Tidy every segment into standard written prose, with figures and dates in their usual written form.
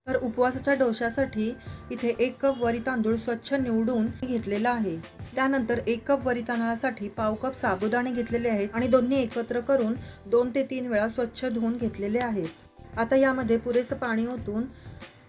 तर उपवासाच्या डोश्यासाठी इथे 1 कप वरी तांदूळ स्वच्छ निवडून घेतलेला आहे। त्यानंतर 1 कप वरी तांदळासाठी पाव कप साबुदाणे घेतलेले आहेत आणि दोन्ही एकत्र करून 2 ते 3 वेळा स्वच्छ धुवून घेतलेले आहेत। आता यामध्ये पुरेसं पाणी ओतून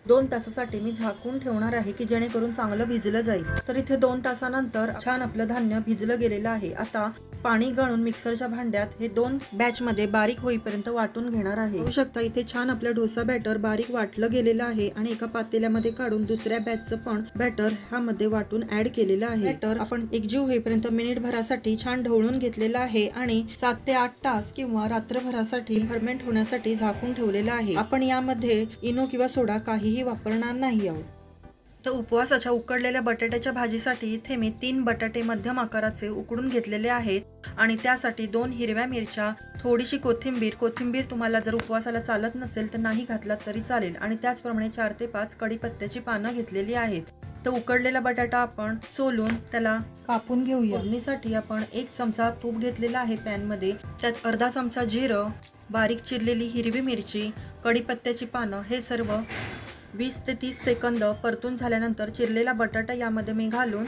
2 तासासाठी मी झाकून ठेवणार आहे की जेणेकरून चांगलं भिजलं जाईल। तर इथे 2 तासानंतर छान आपलं धान्य भिजलं गेलेलं आहे। आता पाणी गाळून मिक्सरच्या भांड्यात हे 2 बॅच मध्ये बारीक होईपर्यंत वाटून घेणार आहे। बघू शकता इथे छान आपलं डोसा बॅटर बारीक वाटलं गेलेलं आहे आणि एका पातेल्यामध्ये काढून दुसऱ्या बॅचचं पण बॅटर ह्यामध्ये वाटून ऍड केलेलं आहे। बॅटर आपण एकजीव होईपर्यंत मिनिटभरासाठी छान ढवळून घेतलेलं आहे आणि 7 ते 8 तास किंवा रात्रभरासाठी फर्मेंट होण्यासाठी झाकून ठेवलेलं आहे। आपण यामध्ये इनो किंवा सोडा काहीही वापरणार नाही आहोत। तर उपवासाच्या उकडलेल्या बटाट्याच्या भाजीसाठी इथे मी 3 बटाटे मध्यम आकाराचे उकडून घेतलेले आहेत आणि त्यासाठी 2 हिरव्या मिरच्या, थोडीशी कोथिंबीर तुम्हाला जर उपवासाला चालत नसेल तर नाही घातलात तरी चालेल आणि त्याचप्रमाणे 4 ते 5 कढीपत्त्याची पानं घेतलेली आहेत। तर उकडलेला बटाटा आपण सोलून त्याला कापून घेऊया। फोडणीसाठी आपण 1 चमचा तूप घेतलेला आहे पॅन मध्ये, त्यात अर्धा चमचा जिरं, बारीक चिरलेली हिरवी मिरची, कढीपत्त्याची पानं हे सर्व 20 ते 30 सेकंद परतून झाल्यानंतर चिरलेला बटाटा यामध्ये मी घालून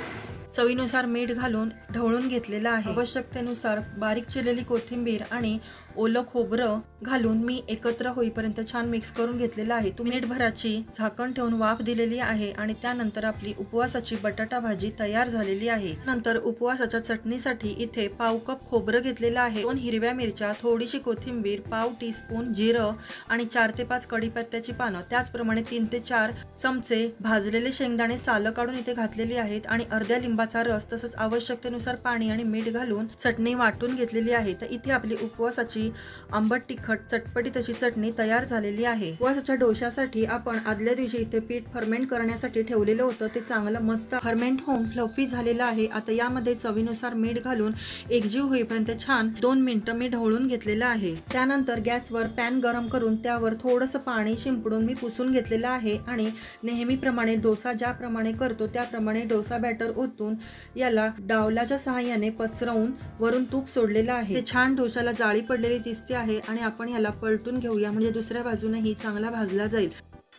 चवीनुसार मीठ घालून ढवळून घेतलेला आहे। आवश्यकतेनुसार बारीक चिरलेली कोथिंबीर आणि ओलं खोबरं घालून मी एकत्र होईपर्यंत छान मिक्स करून घेतलेला आहे। मिनिटभराची झाकण ठेवून वाफ दिलेली आहे आणि त्यानंतर आपली उपवासाची बटाटा भाजी तयार झालेली आहे। नंतर उपवासाच्या चटणीसाठी इथे पाव कप खोबरं घेतलेलं आहे, 2 हिरव्या मिरच्या, थोडीशी कोथिंबीर, पाव टीस्पून जिरं आणि 4 ते 5 कढीपत्त्याची पानं, त्याचप्रमाणे 3 ते 4 चमचे भाजलेले शेंगदाणे सालं काढून इथे घातलेली आहेत आणि अर्ध्या लिंबाचा रस तसंच आवश्यकतेनुसार पाणी आणि मीठ घालून चटणी वाटून घेतलेली आहे। तर इथे आपली उपवासाची आंबट तिखट चटपटीत अशी चटणी तयार झालेली आहे। उपवासाच्या डोश्यासाठी आपण आदल्या दिवशी इथे पीठ फर्मेंट करण्यासाठी ठेवलेलं होतं, ते चांगलं मस्त फर्मेंट होऊन फ्लफी झालेलं आहे। आता यामध्ये चवीनुसार मीठ घालून एकजीव होईपर्यंत छान 2 मिनिटं मी ढवळून घेतलेलं आहे। त्यानंतर गॅसवर पॅन गरम करून त्यावर थोडंसं पाणी शिंपडून मी पुसून घेतलेलं आहे आणि नेहमीप्रमाणे डोसा ज्याप्रमाणे करतो त्याप्रमाणे डोसा बॅटर ओतून याला डावलाच्या सहाय्याने पसरवून वरून तूप सोडलेलं आहे। ते छान डोशाला जाळी पडलेली दिसते आहे आणि आपण याला पलटून घेऊया म्हणजे दुसऱ्या बाजूनेही चांगला भाजला जाईल।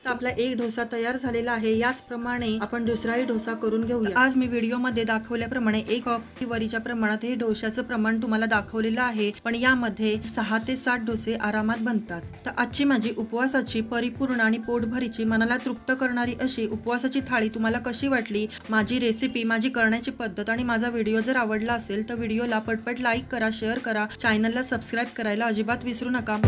तर आपला एक डोसा तयार झालेला आहे। याचप्रमाणे आपण दुसराही डोसा करून घेऊया। आज मी व्हिडिओमध्ये दाखवल्याप्रमाणे 1 कप वरीच्या प्रमाणात हे डोश्याचं प्रमाण तुम्हाला दाखवलेलं आहे, पण यामध्ये 6 ते 7 डोसे आरामात बनतात। तर आजची माझी उपवासाची परिपूर्ण आणि पोटभरीची मनाला तृप्त करणारी अशी उपवासाची थाळी तुम्हाला कशी वाटली, माझी रेसिपी, माझी करण्याची पद्धत आणि माझा व्हिडिओ जर आवडला असेल तर व्हिडिओला पटपट लाईक करा, शेअर करा, चॅनलला सबस्क्राईब करायला अजिबात विसरू नका।